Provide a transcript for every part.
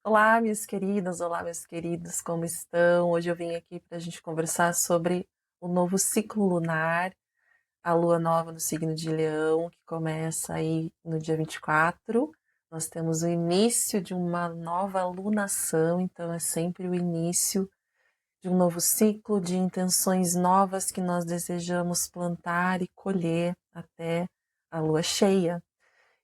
Olá, minhas queridas, olá, meus queridos, como estão? Hoje eu vim aqui para a gente conversar sobre o novo ciclo lunar, a lua nova no signo de Leão, que começa aí no dia 24. Nós temos o início de uma nova lunação, então é sempre o início de um novo ciclo de intenções novas que nós desejamos plantar e colher até a lua cheia.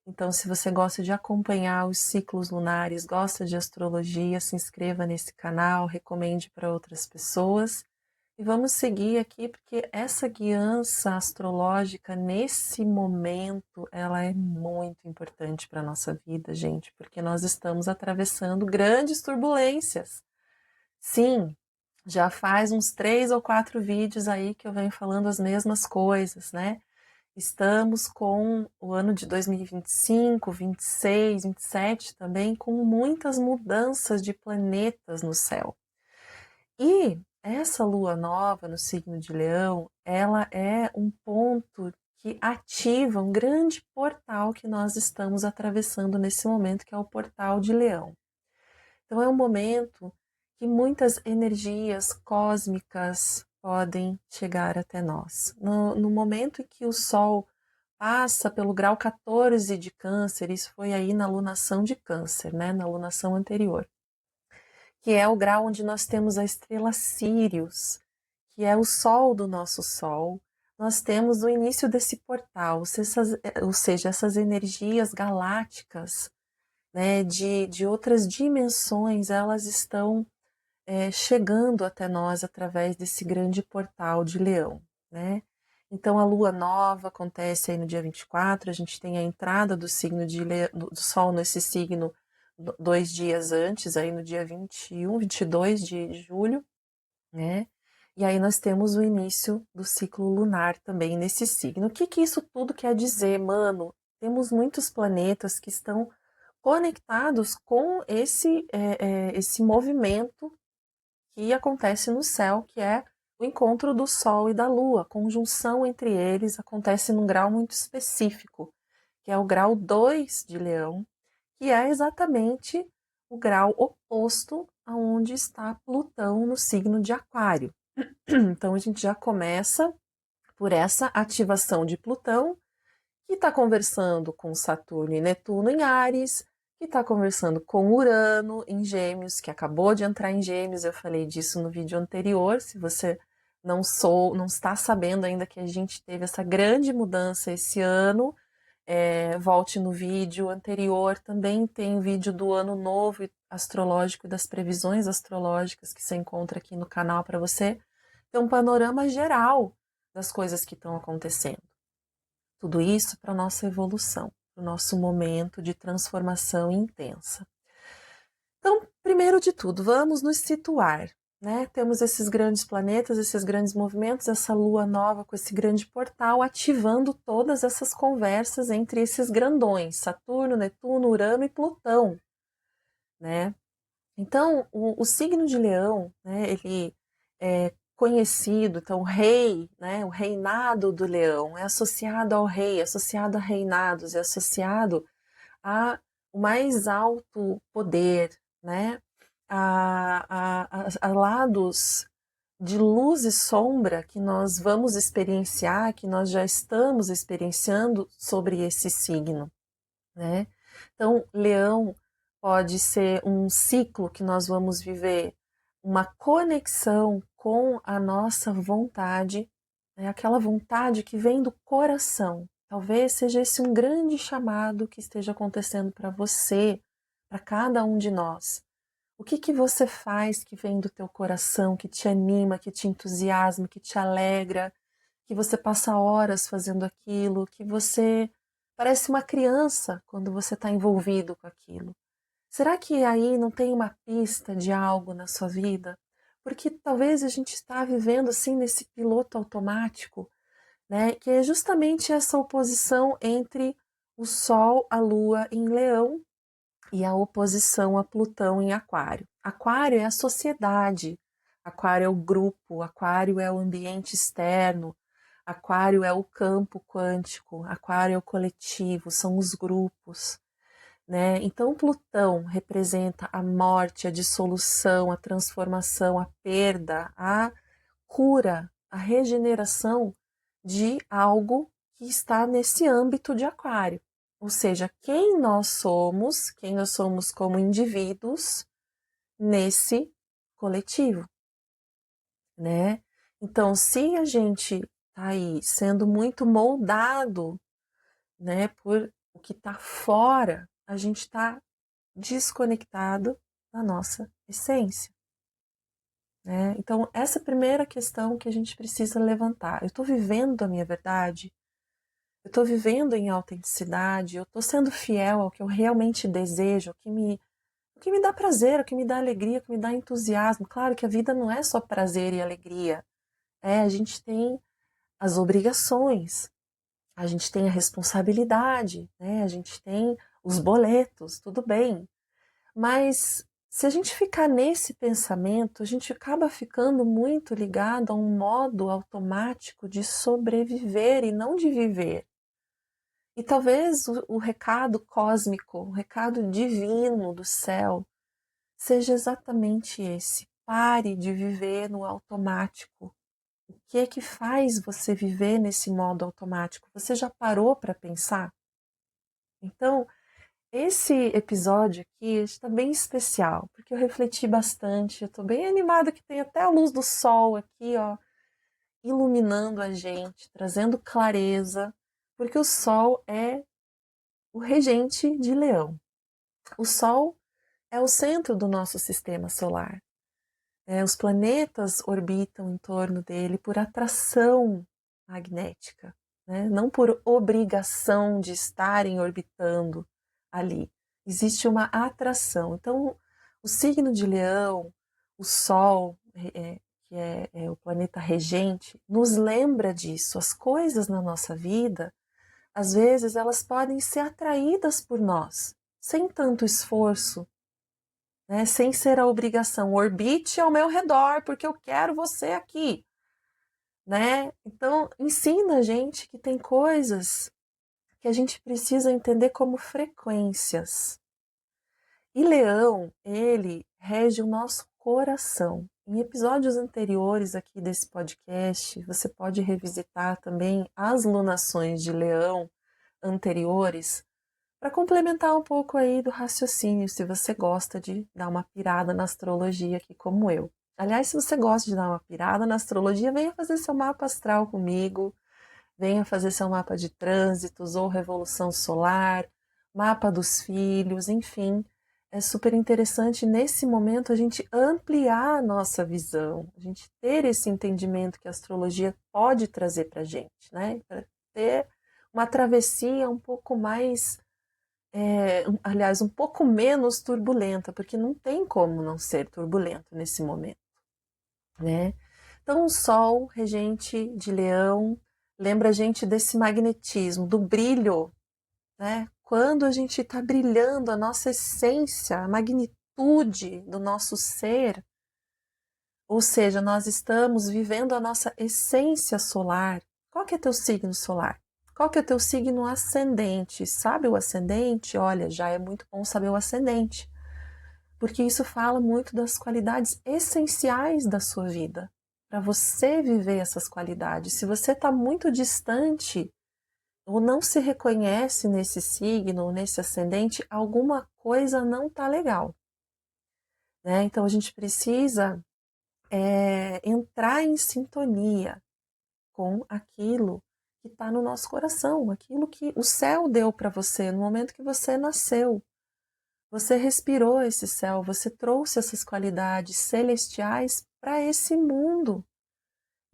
Então, se você gosta de acompanhar os ciclos lunares, gosta de astrologia, se inscreva nesse canal, recomende para outras pessoas. E vamos seguir aqui, porque essa guiança astrológica, nesse momento, ela é muito importante para a nossa vida, gente, porque nós estamos atravessando grandes turbulências. Sim, já faz uns 3 ou 4 vídeos aí que eu venho falando as mesmas coisas, né? Estamos com o ano de 2025, 26, 27 também, com muitas mudanças de planetas no céu. E essa lua nova no signo de Leão, ela é um ponto que ativa um grande portal que nós estamos atravessando nesse momento, que é o portal de Leão. Então é um momento que muitas energias cósmicas podem chegar até nós. No momento em que o Sol passa pelo grau 14 de Câncer, isso foi aí na lunação de Câncer, né, na lunação anterior, que é o grau onde nós temos a estrela Sírius, que é o Sol do nosso Sol. Nós temos o início desse portal, ou seja, essas energias galácticas, né, de outras dimensões, elas estão chegando até nós através desse grande portal de Leão, né? Então a lua nova acontece aí no dia 24, a gente tem a entrada do signo do Sol nesse signo 2 dias antes, aí no dia 21, 22 de julho, né? E aí nós temos o início do ciclo lunar também nesse signo. O que que isso tudo quer dizer, mano? Temos muitos planetas que estão conectados com esse movimento que acontece no céu, que é o encontro do Sol e da Lua. A conjunção entre eles acontece num grau muito específico, que é o grau 2 de Leão, que é exatamente o grau oposto aonde está Plutão no signo de Aquário. Então a gente já começa por essa ativação de Plutão, que está conversando com Saturno e Netuno em Áries, que está conversando com Urano em Gêmeos, que acabou de entrar em Gêmeos. Eu falei disso no vídeo anterior. Se você não está sabendo ainda que a gente teve essa grande mudança esse ano, volte no vídeo anterior. Também tem o vídeo do ano novo astrológico e das previsões astrológicas que você encontra aqui no canal para você ter um panorama geral das coisas que estão acontecendo. Tudo isso para a nossa evolução, para o nosso momento de transformação intensa. Então, primeiro de tudo, vamos nos situar, né? Temos esses grandes planetas, esses grandes movimentos, essa lua nova com esse grande portal ativando todas essas conversas entre esses grandões, Saturno, Netuno, Urano e Plutão, né? Então, o signo de Leão, né, ele é conhecido, então o rei, né, o reinado do leão é associado ao rei, associado a reinados, é associado a o mais alto poder, né, a lados de luz e sombra que nós vamos experienciar, que nós já estamos experienciando sobre esse signo, né? Então, leão pode ser um ciclo que nós vamos viver, uma conexão com a nossa vontade, né? Aquela vontade que vem do coração. Talvez seja esse um grande chamado que esteja acontecendo para você, para cada um de nós. O que que você faz que vem do teu coração, que te anima, que te entusiasma, que te alegra, que você passa horas fazendo aquilo, que você parece uma criança quando você está envolvido com aquilo? Será que aí não tem uma pista de algo na sua vida? Porque talvez a gente está vivendo assim nesse piloto automático, né? Que é justamente essa oposição entre o Sol, a Lua em Leão e a oposição a Plutão em Aquário. Aquário é a sociedade, Aquário é o grupo, Aquário é o ambiente externo, Aquário é o campo quântico, Aquário é o coletivo, são os grupos. né? Então, Plutão representa a morte, a dissolução, a transformação, a perda, a cura, a regeneração de algo que está nesse âmbito de Aquário. Ou seja, quem nós somos como indivíduos nesse coletivo, né? Então, se a gente está aí sendo muito moldado, né, por o que está fora, a gente está desconectado da nossa essência, né? Então, essa é a primeira questão que a gente precisa levantar. Eu estou vivendo a minha verdade? Eu estou vivendo em autenticidade? Eu estou sendo fiel ao que eu realmente desejo, o que me dá prazer, o que me dá alegria, o que me dá entusiasmo? Claro que a vida não é só prazer e alegria. A gente tem as obrigações, a gente tem a responsabilidade, né? A gente tem os boletos, tudo bem. Mas se a gente ficar nesse pensamento, a gente acaba ficando muito ligado a um modo automático de sobreviver e não de viver. E talvez o recado cósmico, o recado divino do céu, seja exatamente esse. Pare de viver no automático. O que é que faz você viver nesse modo automático? Você já parou para pensar? Então, esse episódio aqui está bem especial, porque eu refleti bastante, eu estou bem animada que tem até a luz do sol aqui, ó, iluminando a gente, trazendo clareza, porque o sol é o regente de Leão. O sol é o centro do nosso sistema solar. Os planetas orbitam em torno dele por atração magnética, né? Não por obrigação de estarem orbitando ali. Existe uma atração. Então, o signo de Leão, o Sol, que é o planeta regente, nos lembra disso. As coisas na nossa vida, às vezes, elas podem ser atraídas por nós, sem tanto esforço, né? Sem ser a obrigação. Orbite ao meu redor, porque eu quero você aqui, né? Então, ensina a gente que tem coisas que a gente precisa entender como frequências. E Leão, ele rege o nosso coração. Em episódios anteriores aqui desse podcast, você pode revisitar também as lunações de Leão anteriores para complementar um pouco aí do raciocínio, se você gosta de dar uma pirada na astrologia aqui como eu. Aliás, se você gosta de dar uma pirada na astrologia, venha fazer seu mapa astral comigo, venha fazer seu mapa de trânsitos ou revolução solar, mapa dos filhos, enfim. É super interessante nesse momento a gente ampliar a nossa visão, a gente ter esse entendimento que a astrologia pode trazer para a gente, né? Para ter uma travessia um pouco mais aliás, um pouco menos turbulenta, porque não tem como não ser turbulento nesse momento, né? Então, o Sol, regente de Leão, lembra a gente desse magnetismo, do brilho, né? Quando a gente está brilhando, a nossa essência, a magnitude do nosso ser, ou seja, nós estamos vivendo a nossa essência solar. Qual que é teu signo solar? Qual que é o teu signo ascendente? Sabe o ascendente? Olha, já é muito bom saber o ascendente, porque isso fala muito das qualidades essenciais da sua vida, para você viver essas qualidades. Se você está muito distante ou não se reconhece nesse signo ou nesse ascendente, alguma coisa não está legal, né? Então a gente precisa entrar em sintonia com aquilo que está no nosso coração, aquilo que o céu deu para você no momento que você nasceu. Você respirou esse céu, você trouxe essas qualidades celestiais para esse mundo.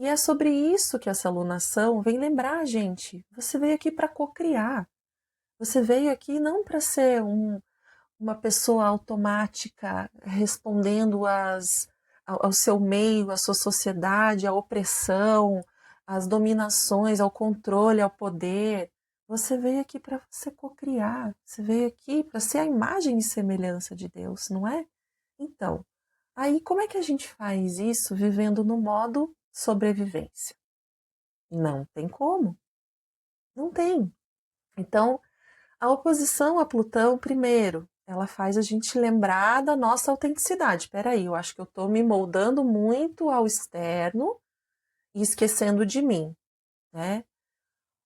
E é sobre isso que essa alunação vem lembrar a gente. Você veio aqui para cocriar. Você veio aqui não para ser uma pessoa automática respondendo ao seu meio, à sua sociedade, à opressão, às dominações, ao controle, ao poder. Você veio aqui para você cocriar, você veio aqui para ser a imagem e semelhança de Deus, não é? Então, aí como é que a gente faz isso vivendo no modo sobrevivência? Não tem como. Não tem. Então, A oposição a Plutão, primeiro, ela faz a gente lembrar da nossa autenticidade. Peraí, eu acho que eu estou me moldando muito ao externo e esquecendo de mim, né?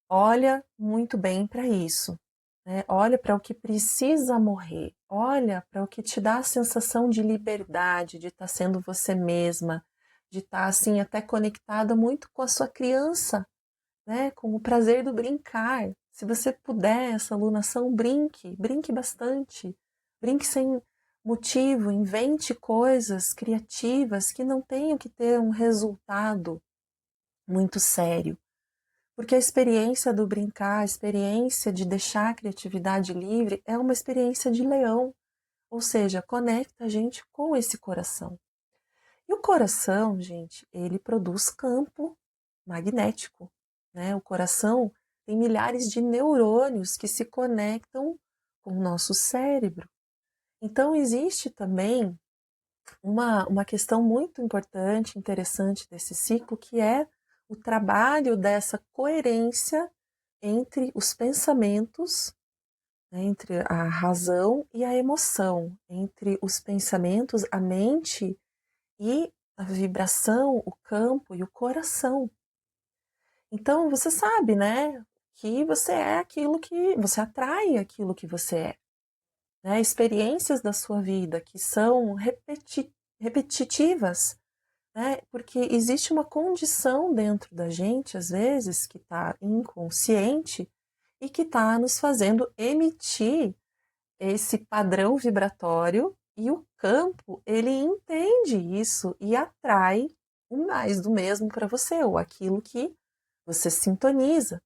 Olha muito bem para isso, né? Olha para o que precisa morrer, olha para o que te dá a sensação de liberdade, de estar sendo você mesma, de estar assim até conectada muito com a sua criança, né? Com o prazer do brincar. Se você puder, essa alunação, brinque, brinque bastante, brinque sem motivo, invente coisas criativas que não tenham que ter um resultado muito sério. Porque a experiência do brincar, a experiência de deixar a criatividade livre é uma experiência de leão, ou seja, conecta a gente com esse coração. E o coração, gente, ele produz campo magnético, né? O coração tem milhares de neurônios que se conectam com o nosso cérebro. Então, existe também uma questão muito importante, interessante desse ciclo, que é o trabalho dessa coerência entre os pensamentos, né, entre a razão e a emoção, entre os pensamentos, a mente e a vibração, o campo e o coração. Então você sabe, né, que você é aquilo que você atrai aquilo que você é, né? Experiências da sua vida que são repetitivas, né? Porque existe uma condição dentro da gente, às vezes, que está inconsciente e que está nos fazendo emitir esse padrão vibratório, e o campo, ele entende isso e atrai o mais do mesmo para você, ou aquilo que você sintoniza.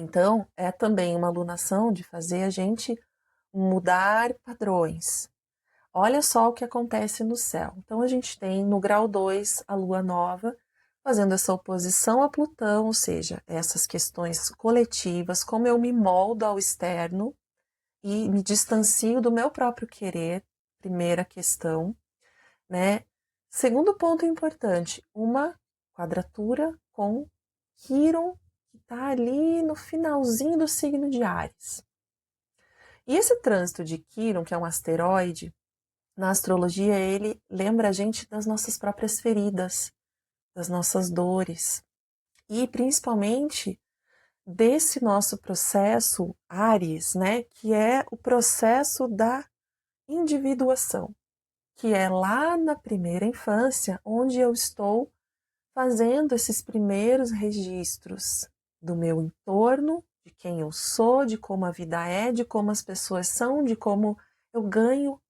Então, é também uma alunação de fazer a gente mudar padrões. Olha só o que acontece no céu. Então, a gente tem no grau 2 a lua nova, fazendo essa oposição a Plutão, ou seja, essas questões coletivas, como eu me moldo ao externo e me distancio do meu próprio querer, primeira questão, né? Segundo ponto importante, uma quadratura com Quirón, que está ali no finalzinho do signo de Áries. E esse trânsito de Quirón, que é um asteroide, na astrologia ele lembra a gente das nossas próprias feridas, das nossas dores, e principalmente desse nosso processo Áries, né, que é o processo da individuação, que é lá na primeira infância, onde eu estou fazendo esses primeiros registros do meu entorno, de quem eu sou, de como a vida é, de como as pessoas são, de como eu ganho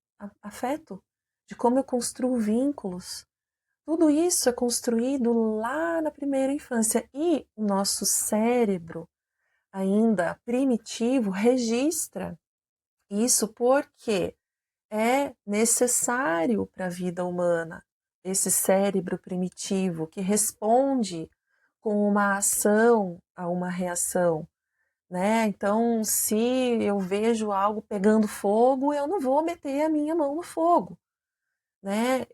afeto, de como eu construo vínculos. Tudo isso é construído lá na primeira infância e o nosso cérebro, ainda primitivo, registra isso porque é necessário para a vida humana esse cérebro primitivo que responde com uma ação a uma reação, né? Então, se eu vejo algo pegando fogo, eu não vou meter a minha mão no fogo, né?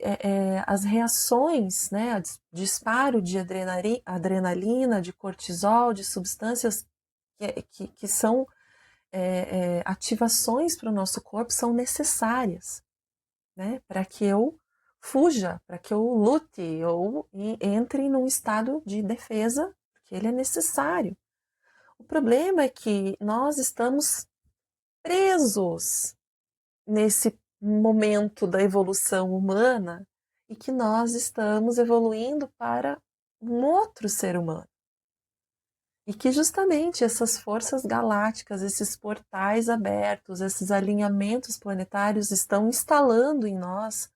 As reações, né? Disparo de adrenalina, de cortisol, de substâncias que são ativações para o nosso corpo são necessárias, né? Para que eu fuja, para que eu lute ou entre num estado de defesa, porque ele é necessário. O problema é que nós estamos presos nesse momento da evolução humana e que nós estamos evoluindo para um outro ser humano. E que justamente essas forças galácticas, esses portais abertos, esses alinhamentos planetários estão instalando em nós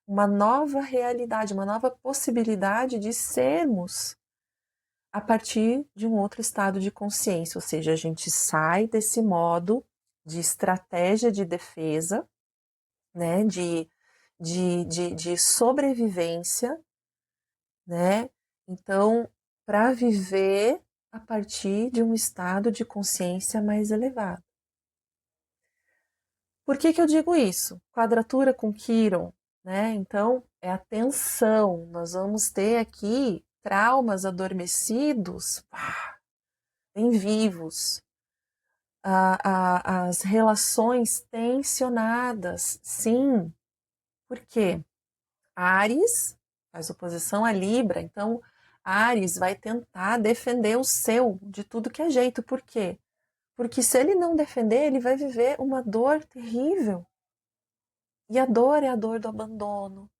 uma nova realidade, uma nova possibilidade de sermos a partir de um outro estado de consciência, ou seja, a gente sai desse modo de estratégia de defesa, né, de sobrevivência, né? Então, para viver a partir de um estado de consciência mais elevado. Por que eu digo isso? Quadratura com Quirón, né? Então, é a tensão. Nós vamos ter aqui traumas adormecidos, bem vivos. as relações tensionadas, sim. Por quê? Áries faz oposição a Libra, então Áries vai tentar defender o seu de tudo que é jeito. Por quê? Porque se ele não defender, ele vai viver uma dor terrível. E a dor é a dor do abandono,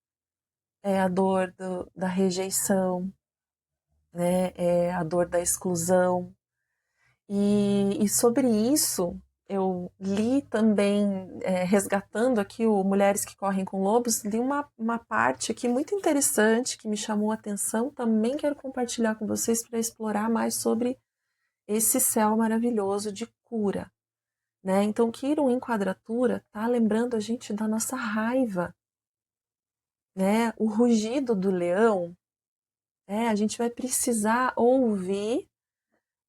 é a dor da rejeição, né? É a dor da exclusão. E sobre isso, eu li também, resgatando aqui o Mulheres que Correm com Lobos, li uma parte aqui muito interessante que me chamou a atenção. Também quero compartilhar com vocês para explorar mais sobre esse céu maravilhoso de cura. Né? Então, Quiron em quadratura está lembrando a gente da nossa raiva. Né? O rugido do leão, a gente vai precisar ouvir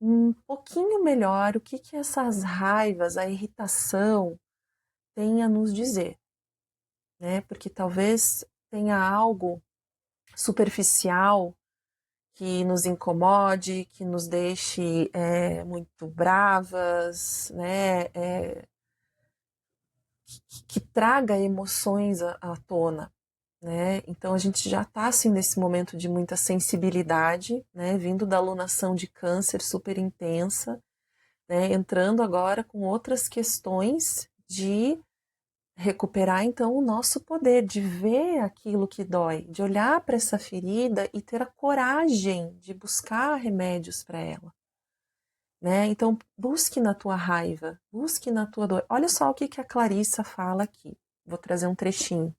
um pouquinho melhor o que essas raivas, a irritação tem a nos dizer, né? Porque talvez tenha algo superficial que nos incomode, que nos deixe muito bravas, né? Que traga emoções à tona. Né? Então a gente já está assim, nesse momento de muita sensibilidade, né? Vindo da alunação de câncer super intensa, né? Entrando agora com outras questões de recuperar então o nosso poder, de ver aquilo que dói, de olhar para essa ferida e ter a coragem de buscar remédios para ela. Né? Então busque na tua raiva, busque na tua dor. Olha só o que a Clarissa fala aqui. Vou trazer um trechinho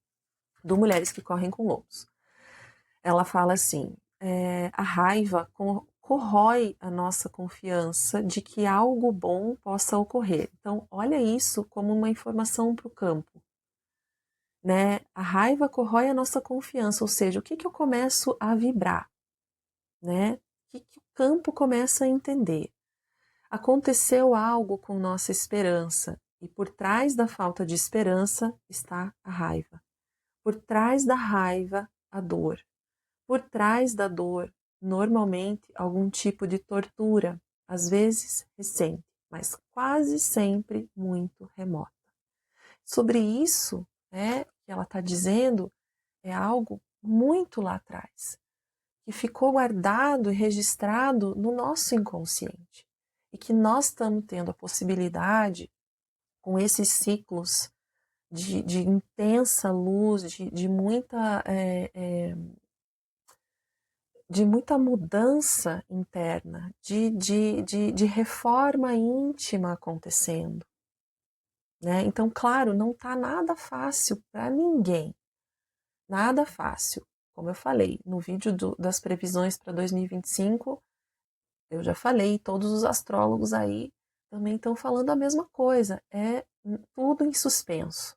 do Mulheres que Correm com Lobos. Ela fala assim: a raiva corrói a nossa confiança de que algo bom possa ocorrer. Então, olha isso como uma informação para o campo. Né? A raiva corrói a nossa confiança, ou seja, o que eu começo a vibrar? Né? O que o campo começa a entender? Aconteceu algo com nossa esperança, e por trás da falta de esperança está a raiva. Por trás da raiva, a dor. Por trás da dor, normalmente, algum tipo de tortura, às vezes recente, mas quase sempre muito remota. Sobre isso, que ela está dizendo, é algo muito lá atrás, que ficou guardado e registrado no nosso inconsciente, e que nós estamos tendo a possibilidade, com esses ciclos de intensa luz, de muita mudança interna, de reforma íntima acontecendo. Né? Então, claro, não está nada fácil para ninguém. Nada fácil. Como eu falei, no vídeo das previsões para 2025, eu já falei, todos os astrólogos aí também estão falando a mesma coisa. É tudo em suspenso.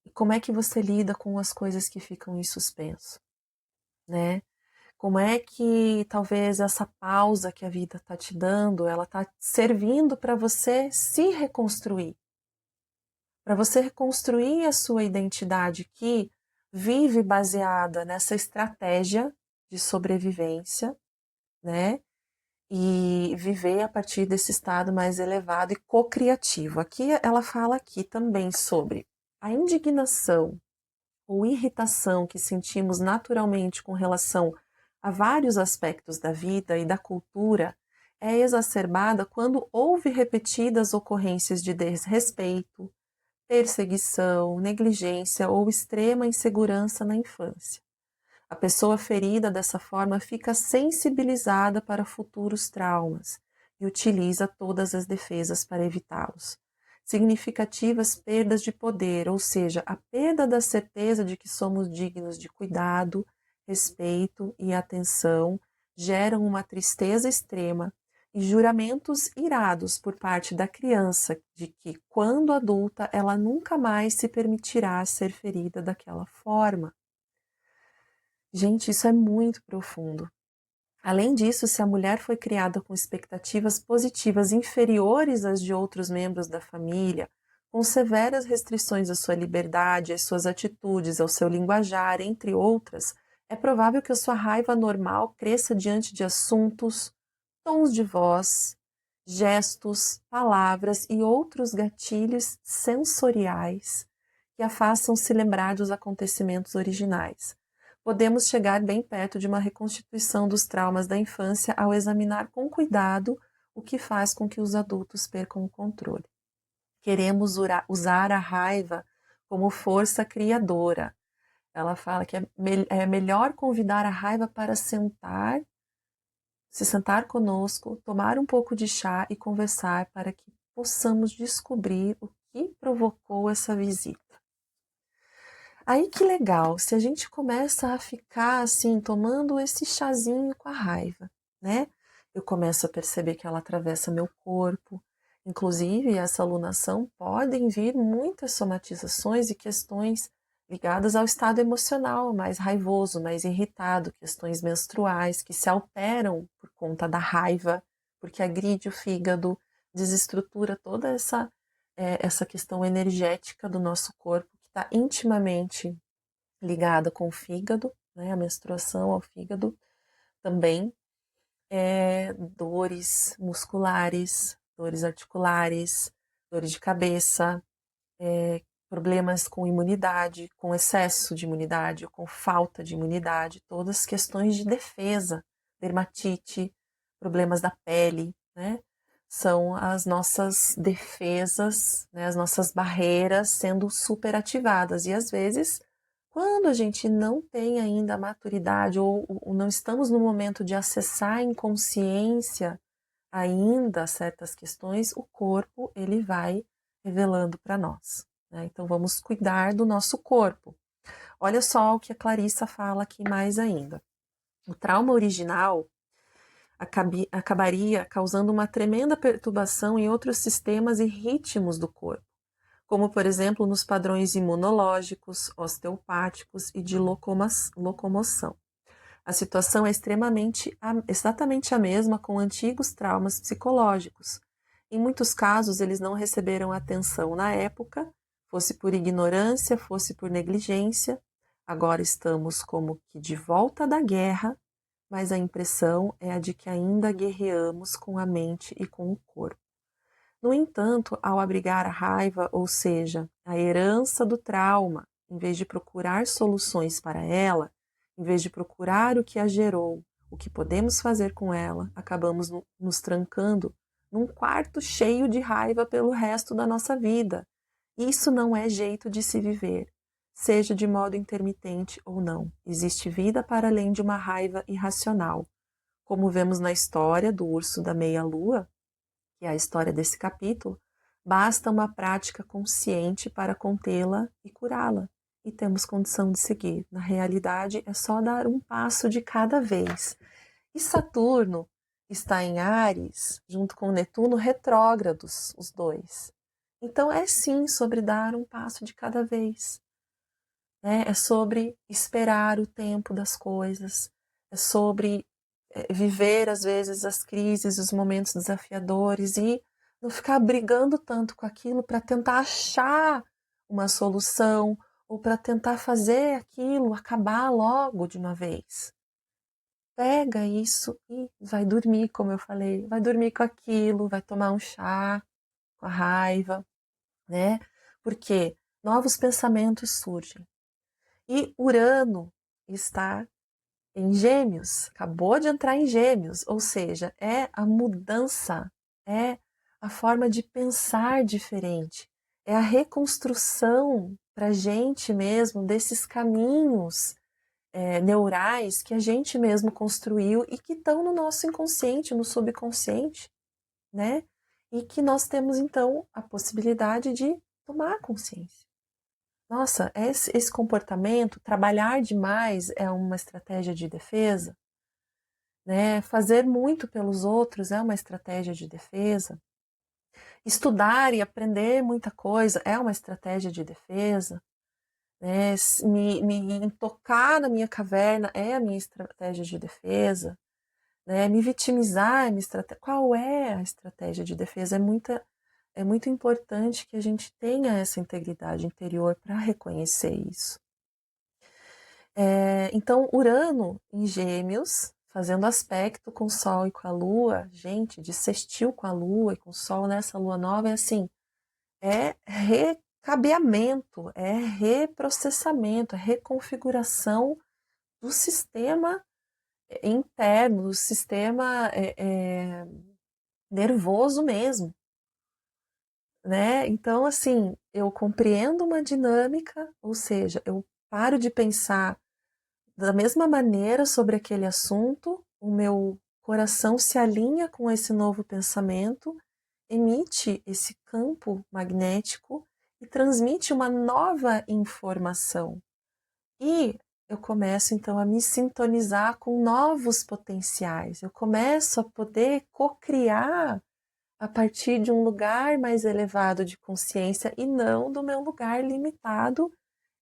E como é que você lida com as coisas que ficam em suspenso? Né? Como é que talvez essa pausa que a vida está te dando, ela está servindo para você se reconstruir, para você reconstruir a sua identidade que vive baseada nessa estratégia de sobrevivência, né? E viver a partir desse estado mais elevado e co-criativo. Aqui ela fala aqui também sobre a indignação ou irritação que sentimos naturalmente com relação a vários aspectos da vida e da cultura é exacerbada quando houve repetidas ocorrências de desrespeito, perseguição, negligência ou extrema insegurança na infância. A pessoa ferida dessa forma fica sensibilizada para futuros traumas e utiliza todas as defesas para evitá-los. Significativas perdas de poder, ou seja, a perda da certeza de que somos dignos de cuidado, respeito e atenção, geram uma tristeza extrema e juramentos irados por parte da criança de que, quando adulta, ela nunca mais se permitirá ser ferida daquela forma. Gente, isso é muito profundo. Além disso, se a mulher foi criada com expectativas positivas inferiores às de outros membros da família, com severas restrições à sua liberdade, às suas atitudes, ao seu linguajar, entre outras, é provável que a sua raiva normal cresça diante de assuntos, tons de voz gestos, palavras e outros gatilhos sensoriais que a façam se lembrar dos acontecimentos originais. Podemos chegar bem perto de uma reconstituição dos traumas da infância ao examinar com cuidado o que faz com que os adultos percam o controle. Queremos usar a raiva como força criadora. Ela fala que é melhor convidar a raiva para se sentar conosco, tomar um pouco de chá e conversar para que possamos descobrir o que provocou essa visita. Aí que legal, se a gente começa a ficar assim, tomando esse chazinho com a raiva, né? Eu começo a perceber que ela atravessa meu corpo. Inclusive, essa alunação podem vir muitas somatizações e questões ligadas ao estado emocional mais raivoso, mais irritado, questões menstruais que se alteram por conta da raiva, porque agride o fígado, desestrutura toda essa questão energética do nosso corpo, que está intimamente ligada com o fígado, né, a menstruação ao fígado também, dores musculares, dores articulares, dores de cabeça, problemas com imunidade, com excesso de imunidade ou com falta de imunidade, todas questões de defesa, dermatite, problemas da pele, né? São as nossas defesas, né, as nossas barreiras sendo superativadas. E às vezes, quando a gente não tem ainda a maturidade ou não estamos no momento de acessar em consciência ainda certas questões, o corpo ele vai revelando para nós, né? Então vamos cuidar do nosso corpo. Olha só o que a Clarissa fala aqui mais ainda. O trauma original acabaria causando uma tremenda perturbação em outros sistemas e ritmos do corpo, como por exemplo nos padrões imunológicos, osteopáticos e de locomoção. A situação é exatamente a mesma com antigos traumas psicológicos. Em muitos casos, eles não receberam atenção na época, fosse por ignorância, fosse por negligência. Agora estamos como que de volta da guerra, mas a impressão é a de que ainda guerreamos com a mente e com o corpo. No entanto, ao abrigar a raiva, ou seja, a herança do trauma, em vez de procurar soluções para ela, em vez de procurar o que a gerou, o que podemos fazer com ela, acabamos nos trancando num quarto cheio de raiva pelo resto da nossa vida. Isso não é jeito de se viver, seja de modo intermitente ou não. Existe vida para além de uma raiva irracional. Como vemos na história do urso da meia-lua, que é a história desse capítulo, basta uma prática consciente para contê-la e curá-la. E temos condição de seguir. Na realidade, é só dar um passo de cada vez. E Saturno está em Áries, junto com Netuno, retrógrados, os dois. Então, é sim sobre dar um passo de cada vez. Né? É sobre esperar o tempo das coisas. É sobre viver, às vezes, as crises, os momentos desafiadores e não ficar brigando tanto com aquilo para tentar achar uma solução ou para tentar fazer aquilo acabar logo de uma vez. Pega isso e vai dormir, como eu falei, vai dormir com aquilo, vai tomar um chá com a raiva, né? Porque novos pensamentos surgem. E Urano está em Gêmeos, acabou de entrar em Gêmeos, ou seja, é a mudança, é a forma de pensar diferente, é a reconstrução para a gente mesmo desses caminhos neurais que a gente mesmo construiu e que estão no nosso inconsciente, no subconsciente, né? E que nós temos então a possibilidade de tomar consciência. Nossa, esse comportamento, trabalhar demais é uma estratégia de defesa, né? Fazer muito pelos outros é uma estratégia de defesa. Estudar e aprender muita coisa é uma estratégia de defesa. Né? Me tocar na minha caverna é a minha estratégia de defesa. Né? Me vitimizar é minha estratégia. Qual é a estratégia de defesa? É muito importante que a gente tenha essa integridade interior para reconhecer isso. Então, Urano em Gêmeos fazendo aspecto com o Sol e com a Lua, gente, de sextil com a Lua e com o Sol nessa Lua nova, é assim, é recabeamento, é reprocessamento, é reconfiguração do sistema interno, do sistema nervoso mesmo, né? Então, assim, eu compreendo uma dinâmica, ou seja, eu paro de pensar da mesma maneira sobre aquele assunto, o meu coração se alinha com esse novo pensamento, emite esse campo magnético e transmite uma nova informação. E eu começo então a me sintonizar com novos potenciais. Eu começo a poder co-criar a partir de um lugar mais elevado de consciência e não do meu lugar limitado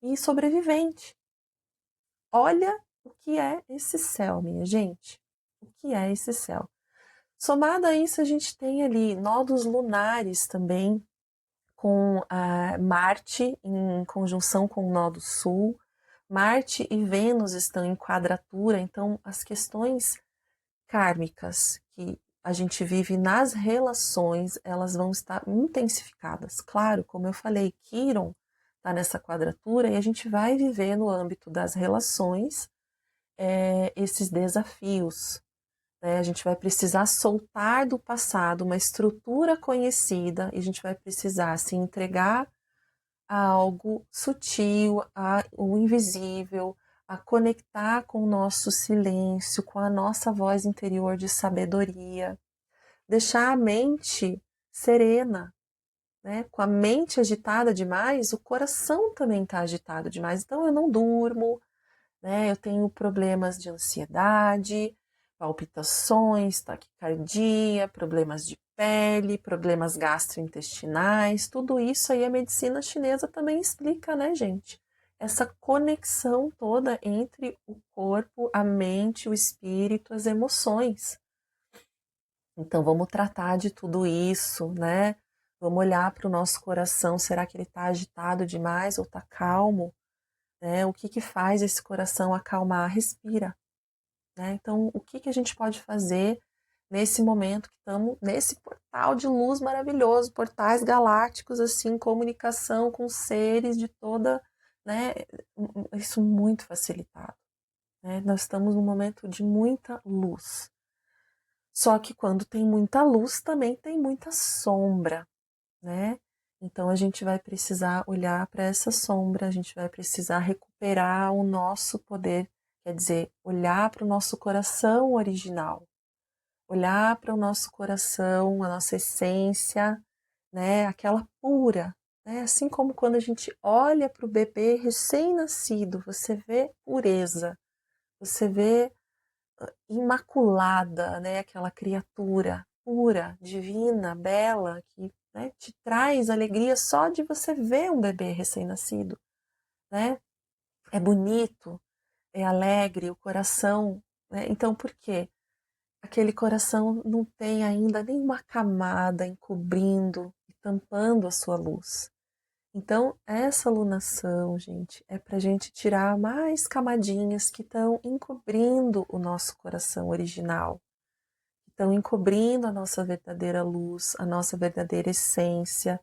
e sobrevivente. Olha o que é esse céu, minha gente. O que é esse céu? Somado a isso, a gente tem ali nodos lunares também, com Marte em conjunção com o nó do Sul. Marte e Vênus estão em quadratura, então as questões kármicas que a gente vive nas relações, elas vão estar intensificadas. Claro, como eu falei, Quiron está nessa quadratura e a gente vai viver no âmbito das relações esses desafios. Né? A gente vai precisar soltar do passado uma estrutura conhecida e a gente vai precisar se entregar a algo sutil, o invisível, a conectar com o nosso silêncio, com a nossa voz interior de sabedoria, deixar a mente serena, né? Com a mente agitada demais, o coração também está agitado demais. Então eu não durmo, né? Eu tenho problemas de ansiedade, palpitações, taquicardia, problemas de pele, problemas gastrointestinais, tudo isso aí a medicina chinesa também explica, né, gente? Essa conexão toda entre o corpo, a mente, o espírito, as emoções. Então vamos tratar de tudo isso, né? Vamos olhar para o nosso coração, será que ele está agitado demais ou está calmo? Né? O que faz esse coração acalmar? Respira. Né? Então, o que a gente pode fazer nesse momento que estamos nesse portal de luz maravilhoso, portais galácticos, assim, comunicação com seres de toda, né? Isso muito facilitado. Né? Nós estamos num momento de muita luz. Só que quando tem muita luz, também tem muita sombra, né? Então a gente vai precisar olhar para essa sombra, a gente vai precisar recuperar o nosso poder, quer dizer, olhar para o nosso coração original, olhar para o nosso coração, a nossa essência, né, aquela pura, né? Assim como quando a gente olha para o bebê recém-nascido, você vê pureza, você vê imaculada, né, aquela criatura pura, divina, bela, que né, te traz alegria só de você ver um bebê recém-nascido, né? É bonito, é alegre, o coração, né? Então por quê? Aquele coração não tem ainda nenhuma camada encobrindo e tampando a sua luz. Então, essa alunação, gente, é para a gente tirar mais camadinhas que estão encobrindo o nosso coração original, que estão encobrindo a nossa verdadeira luz, a nossa verdadeira essência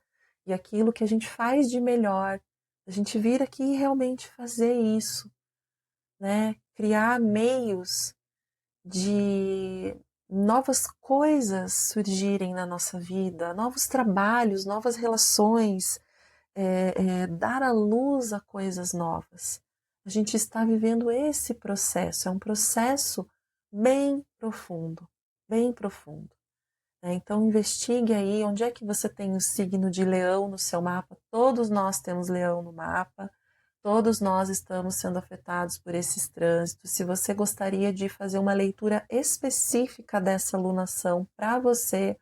e aquilo que a gente faz de melhor. A gente vir aqui e realmente fazer isso, né? Criar meios de novas coisas surgirem na nossa vida, novos trabalhos, novas relações, dar à luz a coisas novas. A gente está vivendo esse processo, é um processo bem profundo, bem profundo. Né? Então investigue aí onde é que você tem o signo de leão no seu mapa. Todos nós temos leão no mapa, todos nós estamos sendo afetados por esses trânsitos. Se você gostaria de fazer uma leitura específica dessa alunação para você,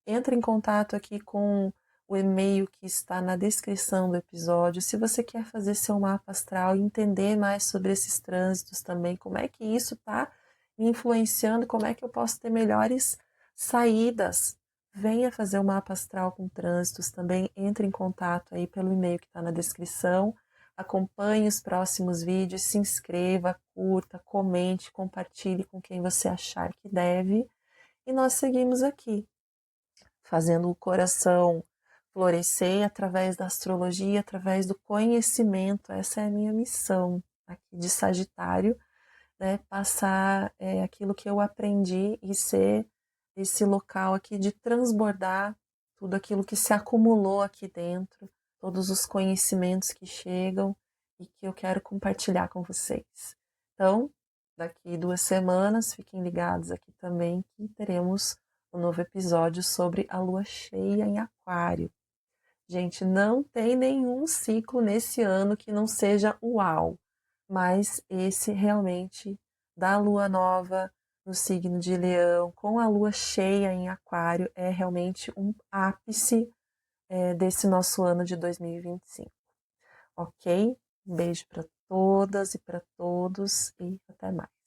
entre em contato aqui com o e-mail que está na descrição do episódio. Se você quer fazer seu mapa astral e entender mais sobre esses trânsitos também, como é que isso está me influenciando, como é que eu posso ter melhores saídas, venha fazer o mapa astral com trânsitos também, entre em contato aí pelo e-mail que está na descrição. acompanhe os próximos vídeos, se inscreva, curta, comente, compartilhe com quem você achar que deve. E nós seguimos aqui, fazendo o coração florescer através da astrologia, através do conhecimento. Essa é a minha missão aqui de Sagitário, né? Passar aquilo que eu aprendi e ser esse local aqui de transbordar tudo aquilo que se acumulou aqui dentro, todos os conhecimentos que chegam e que eu quero compartilhar com vocês. Então, daqui 2 semanas, fiquem ligados aqui também que teremos um novo episódio sobre a lua cheia em Aquário. Gente, não tem nenhum ciclo nesse ano que não seja uau, mas esse realmente da lua nova no signo de Leão, com a lua cheia em Aquário, é realmente um ápice desse nosso ano de 2025. Ok? Um beijo para todas e para todos e até mais.